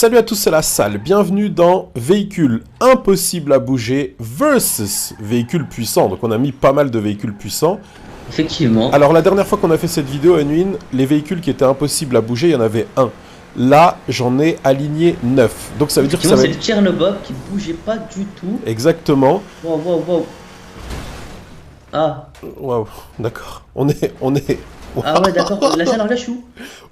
Salut à tous, c'est la salle, bienvenue dans Véhicule impossible à bouger versus Véhicule puissant. Donc on a mis pas mal de véhicules puissants. Effectivement. Alors la dernière fois qu'on a fait cette vidéo, Enwin, les véhicules qui étaient impossibles à bouger, il y en avait un. Là, j'en ai aligné 9. Donc ça veut dire que ça va c'est le Tchernobyl qui bougeait pas du tout. Exactement. Wow. Ah. Waouh, d'accord. On est... Ah ouais, d'accord, la salle relâche où?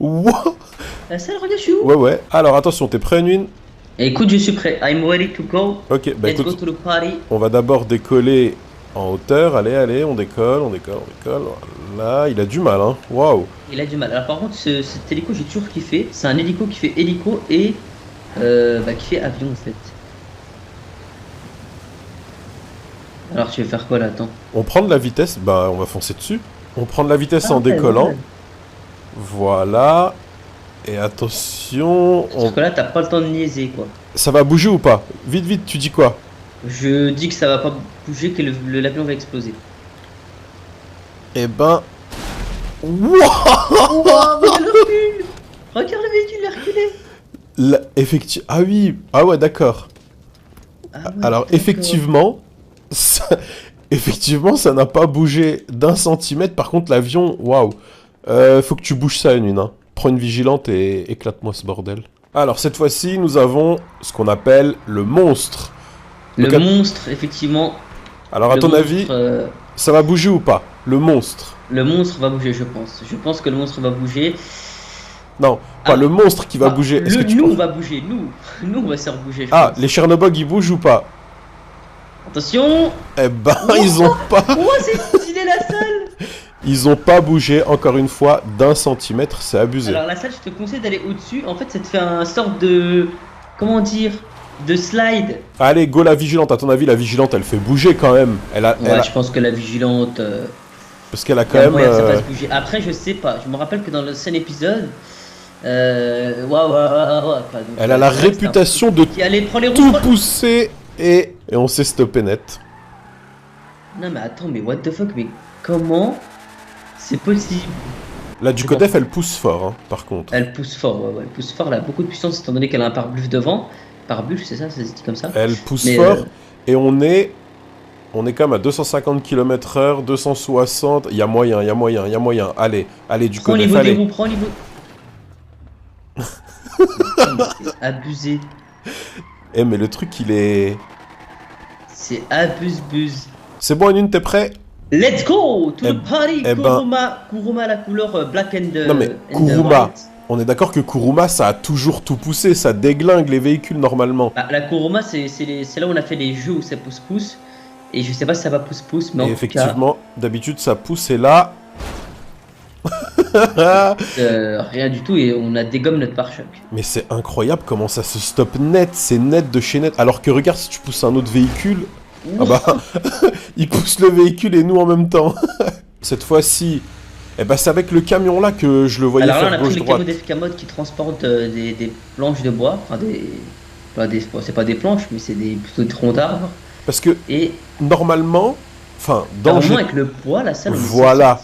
Wow. La salle relâche où? Ouais. Alors attention, t'es prêt, Enwin? Écoute, je suis prêt. I'm ready to go. Ok, bah Let's écoute, go to the party. on va d'abord décoller en hauteur. Allez, on décolle. Voilà, il a du mal, hein. Waouh. Il a du mal. Alors par contre, cet hélico, j'ai toujours kiffé. C'est un hélico qui fait hélico et qui fait avion en fait. Alors tu veux faire quoi là? Attends. On prend de la vitesse, bah on va foncer dessus. On prend de la vitesse en ouais, décollant. ouais. Voilà. Et attention, Parce que là, t'as pas le temps de niaiser quoi. ça va bouger ou pas? Vite, tu dis quoi? Je dis que ça va pas bouger, que l'avion va exploser. Eh ben... Wow. Wow, mais le recul! Regarde le véhicule, il a reculé! Effectivement... Ah oui, ah ouais, d'accord. Ah ouais, Alors, d'accord. effectivement... Effectivement, ça n'a pas bougé d'un centimètre. Par contre, l'avion, waouh. Faut que tu bouges ça une, hein. Prends une vigilante et éclate-moi ce bordel. Alors, cette fois-ci, nous avons ce qu'on appelle le monstre. Le Donc, monstre, effectivement. Alors, à ton avis, ça va bouger ou pas? Le monstre? Le monstre va bouger, je pense. Je pense que le monstre va bouger. Non, pas le monstre qui va bouger. Nous, on va bouger. Nous, on va se faire bouger. Ah, les Tchernobyl, ils bougent ou pas? Attention! Eh ben, ils ont pas... Oh, c'est stylé la salle! Ils ont pas bougé, encore une fois, d'un centimètre, c'est abusé. Alors, la salle, je te conseille d'aller au-dessus. En fait, ça te fait un sorte de... Comment dire? De slide. Allez, go la vigilante. À ton avis, la vigilante, elle fait bouger quand même. Je pense que la vigilante... Parce qu'elle a quand même... Ça va se bouger. Après, je sais pas. Je me rappelle que dans l'ancien épisode... Elle a la réputation de tout pousser et on s'est stoppé net. Non mais attends, mais what the fuck, mais comment c'est possible? La Ducodef, elle pousse fort, hein, par contre. Elle pousse fort, ouais, elle pousse fort, elle a beaucoup de puissance étant donné qu'elle a un pare-buff devant. Pare-buff, c'est ça, ça se dit comme ça? Elle pousse fort et on est quand même à 250 km/h, 260, il y a moyen. Allez, Ducodef, allez. Prends au niveau. C'est abusé. Eh mais le truc, il est... C'est abuse. C'est bon, Enune, t'es prêt? Let's go to the party. Kuruma, la couleur black and... Non mais, Kuruma, on est d'accord que Kuruma, ça a toujours tout poussé, ça déglingue les véhicules normalement. Bah, la Kuruma, c'est là où on a fait les jeux où ça pousse-pousse. Et je sais pas si ça va pousse-pousse, mais en effectivement, d'habitude ça pousse et là... rien du tout et on a dégomme notre pare-choc. Mais c'est incroyable comment ça se stoppe net, c'est net de chez net. Alors que regarde, si tu pousses un autre véhicule, ah bah, il pousse le véhicule et nous en même temps. Cette fois-ci, eh ben c'est avec le camion là que je le voyais faire gauche-droite. Alors là, on a pris le camion d'FK Mod qui transporte des planches de bois, enfin c'est pas des planches, mais c'est plutôt des troncs d'arbres. Parce que normalement, enfin dans avec le poids, la salle. Voilà.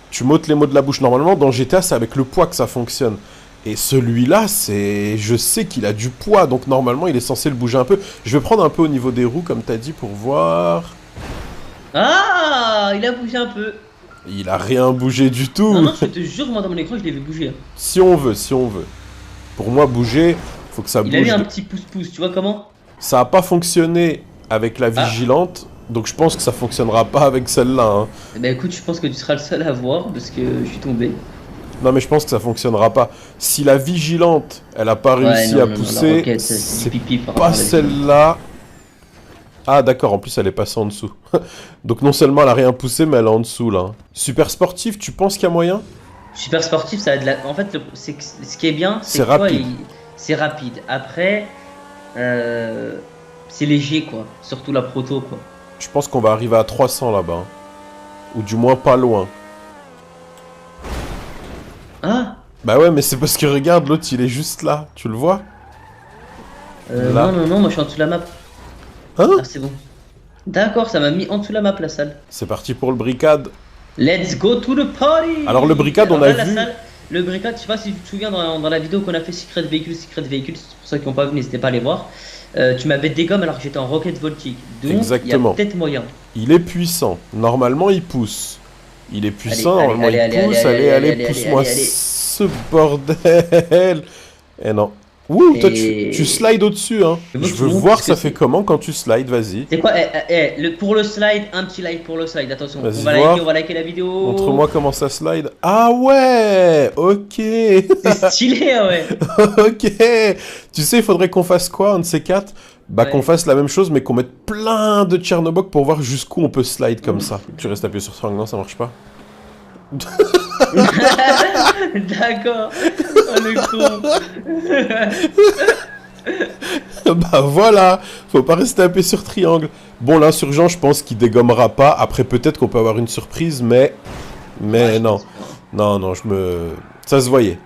Tu m'ôtes les mots de la bouche. Normalement, dans GTA, c'est avec le poids que ça fonctionne. Et celui-là, c'est... Je sais qu'il a du poids, donc normalement, il est censé le bouger un peu. Je vais prendre un peu au niveau des roues, comme t'as dit, pour voir... Ah, il a bougé un peu. Il a rien bougé du tout. Non, je te jure, moi, dans mon écran, je l'ai vu bouger. Si on veut. Pour moi, bouger, faut que ça bouge. Il a eu un petit pouce-pouce, tu vois comment? Ça a pas fonctionné avec la vigilante. Donc je pense que ça fonctionnera pas avec celle-là. Hein. Eh ben écoute, je pense que tu seras le seul à voir parce que je suis tombé. Non mais je pense que ça fonctionnera pas. Si la vigilante, elle a pas réussi à pousser, c'est pas celle-là. Ah d'accord, en plus elle est passée en dessous. Donc non seulement elle a rien poussé, mais elle est en dessous là. Super sportif, tu penses qu'il y a moyen? Super sportif, ça a de la... En fait, ce qui est bien, c'est rapide. C'est rapide. Après, c'est léger quoi. Surtout la proto quoi. Je pense qu'on va arriver à 300 là-bas. Hein. Ou du moins pas loin. Ah? Bah ouais, mais c'est parce que regarde, l'autre il est juste là. Tu le vois? Non, moi je suis en dessous de la map. Hein? Ah, c'est bon. D'accord, ça m'a mis en dessous de la map la salle. C'est parti pour le bricade. Let's go to the party! Alors le bricade, on a vu... le bricolage, je sais pas si tu te souviens dans la vidéo qu'on a fait Secret Véhicule, pour ceux qui n'ont pas vu, n'hésitez pas à aller voir. Tu m'avais dégomme alors que j'étais en rocket voltique. Donc, exactement. il y a peut-être moyen. Il est puissant. Normalement, il pousse. Il est puissant, normalement, il pousse. Allez, pousse-moi ce bordel. Eh non. Ouh, toi, tu slides au-dessus, hein. Je veux voir ça fait comment quand tu slides, vas-y. C'est quoi pour le slide, un petit like pour le slide, attention. On va liker la vidéo. Montre-moi comment ça slide. Ah ouais, ok. C'est stylé, ouais. Ok. Tu sais, il faudrait qu'on fasse quoi, un de ces quatre? Bah qu'on fasse la même chose, mais qu'on mette plein de Tchernobog pour voir jusqu'où on peut slide comme ça. Tu restes appuyé sur triangle, non, ça marche pas. D'accord. Oh le con. Bah voilà, faut pas rester appuyé sur triangle. Bon, l'insurgent, je pense qu'il dégommera pas. Après, peut-être qu'on peut avoir une surprise, mais non. Non, ça se voyait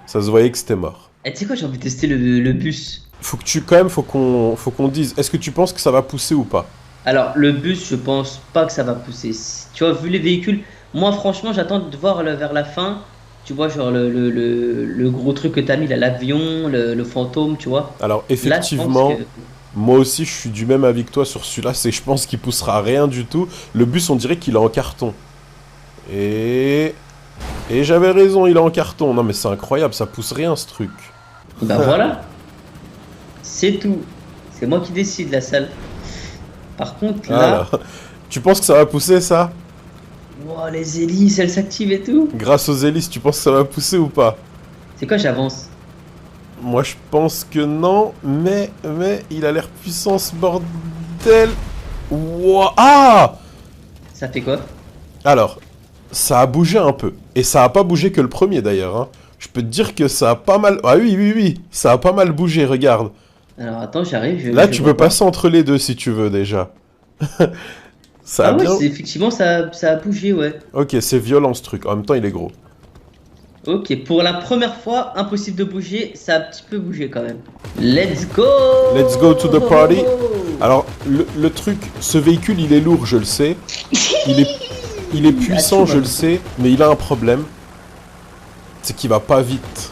que c'était mort. Et tu sais quoi, j'ai envie de tester le bus. Faut qu'on dise, est-ce que tu penses que ça va pousser ou pas? Alors, le bus, je pense pas que ça va pousser. Tu vois, vu les véhicules, moi, franchement, j'attends de voir vers la fin. Tu vois, genre le gros truc que t'as mis, l'avion, le fantôme, tu vois. Alors, effectivement, là, moi aussi, je suis du même avis que toi sur celui-là. C'est que je pense qu'il poussera rien du tout. Le bus, on dirait qu'il est en carton. Et j'avais raison, il est en carton. Non, mais c'est incroyable, ça pousse rien, ce truc. Bah voilà. C'est tout. C'est moi qui décide, la salle. Par contre, là... Alors, tu penses que ça va pousser, ça? Wow, les hélices, elles s'activent et tout. Grâce aux hélices, tu penses que ça va pousser ou pas? C'est quoi, j'avance? Moi, je pense que non, mais il a l'air puissant, ce bordel. Wow. Ah! Ça fait quoi? Alors, ça a bougé un peu. Et ça a pas bougé que le premier, d'ailleurs. Hein. Je peux te dire que ça a pas mal... Ah oui, ça a pas mal bougé, regarde. Alors, attends, j'arrive. Là, tu peux passer entre les deux, si tu veux, déjà. Ça a bien... effectivement, ça a bougé, ouais. Ok, c'est violent, ce truc. En même temps, il est gros. Ok, pour la première fois, impossible de bouger, ça a un petit peu bougé quand même. Let's go! Let's go to the party. Alors, le truc, ce véhicule, il est lourd, je le sais. Il est puissant, je le sais, mais il a un problème. C'est qu'il va pas vite.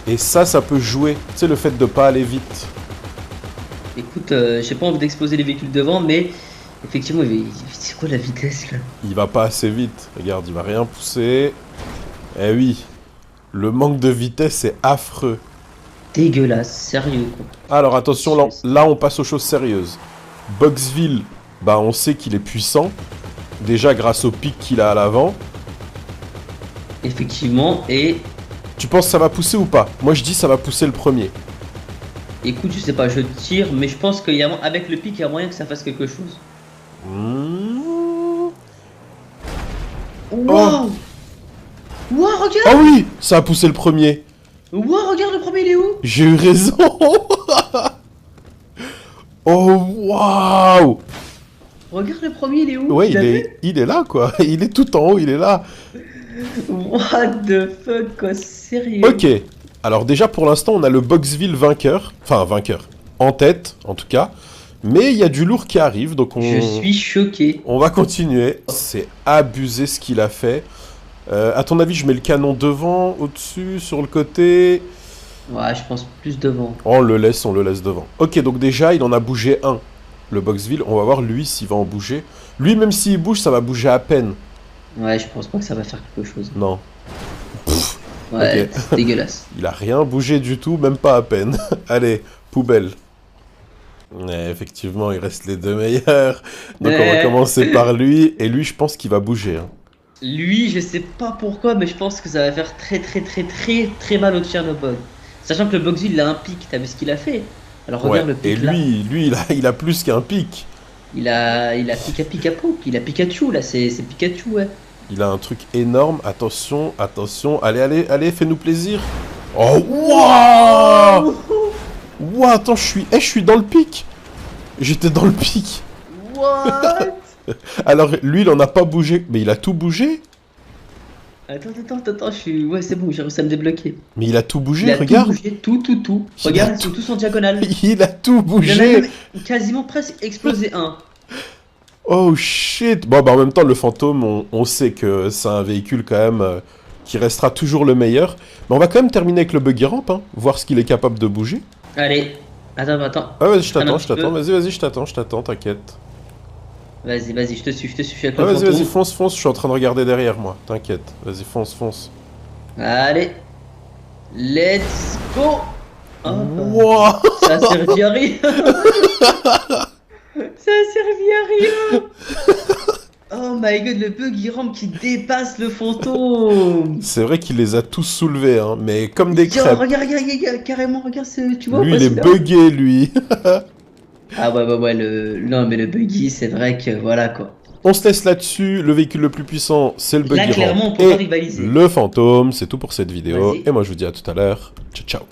Et ça peut jouer. Tu sais, le fait de pas aller vite. Écoute, j'ai pas envie d'exploser les véhicules devant, mais effectivement, c'est quoi la vitesse là? Il va pas assez vite. Regarde, il va rien pousser. Eh oui, le manque de vitesse est affreux. Dégueulasse, sérieux quoi. Alors attention, là on passe aux choses sérieuses. Boxville, bah on sait qu'il est puissant. Déjà grâce au pic qu'il a à l'avant. Effectivement, et... Tu penses que ça va pousser ou pas? Moi je dis ça va pousser le premier. Écoute, je sais pas, je tire, mais je pense qu'avec le pic, il y a moyen que ça fasse quelque chose. Wow. Wow, regarde! Oh oui, ça a poussé le premier. Wow, regarde le premier, il est où? J'ai eu raison. Oh waouh. Regarde le premier, il est où? Ouais, il est là quoi. Il est tout en haut, il est là. What the fuck, quoi, sérieux? Ok. Alors déjà pour l'instant on a le Boxville vainqueur, enfin vainqueur, en tête en tout cas, mais il y a du lourd qui arrive donc Je suis choqué. On va continuer, c'est abusé ce qu'il a fait. À ton avis je mets le canon devant, au-dessus, sur le côté? Ouais je pense plus devant. On le laisse devant. Ok donc déjà il en a bougé un, le Boxville, on va voir lui s'il va en bouger. Lui même s'il bouge ça va bouger à peine. Ouais je pense pas que ça va faire quelque chose. Non. Ouais, okay. C'est dégueulasse. Il a rien bougé du tout, même pas à peine. Allez, poubelle. Ouais, effectivement, il reste les deux meilleurs. Donc on va commencer par lui. Et lui, je pense qu'il va bouger. Hein. Lui, je sais pas pourquoi, mais je pense que ça va faire très mal au Tchernobog. Sachant que le Boxville, il a un pic, t'as vu ce qu'il a fait? Alors regarde le pic. Et lui, il a plus qu'un pic. Il a Pika-Pouk, il a Pikachu, là, c'est Pikachu, ouais. Il a un truc énorme, attention, allez, fais-nous plaisir. Oh, waouh! Wow, attends, je suis dans le pic. J'étais dans le pic. What? Alors, lui, il en a pas bougé, mais il a tout bougé? Attends, ouais, c'est bon, j'ai réussi à me débloquer. Mais il a tout bougé, regarde. Tout. Regarde, ils sont tous en diagonale. Il a tout bougé. Il en a même quasiment presque explosé un. Oh shit! Bon, bah en même temps, le fantôme, on sait que c'est un véhicule quand même qui restera toujours le meilleur. Mais on va quand même terminer avec le buggy ramp, hein, voir ce qu'il est capable de bouger. Allez, attends. Ah vas-y, je t'attends, vas-y, je t'attends, t'inquiète. Vas-y, je te suis avec le fantôme. Vas-y, fonce, je suis en train de regarder derrière moi, t'inquiète. Vas-y, fonce. Allez, let's go. Oh, wow. Ça a servi à rien. Ça a servi à rien. Oh my god, le buggy ramp qui dépasse le fantôme. C'est vrai qu'il les a tous soulevés, hein, mais comme des crêpes. Regarde, carrément, regarde ce, tu vois. Lui, il est buggé, lui. Ah ouais, non, mais le buggy, c'est vrai que voilà quoi. On se laisse là-dessus, le véhicule le plus puissant, c'est le buggy ramp. Là, clairement, on peut pas rivaliser. Le fantôme, c'est tout pour cette vidéo. Et moi, je vous dis à tout à l'heure. Ciao, ciao.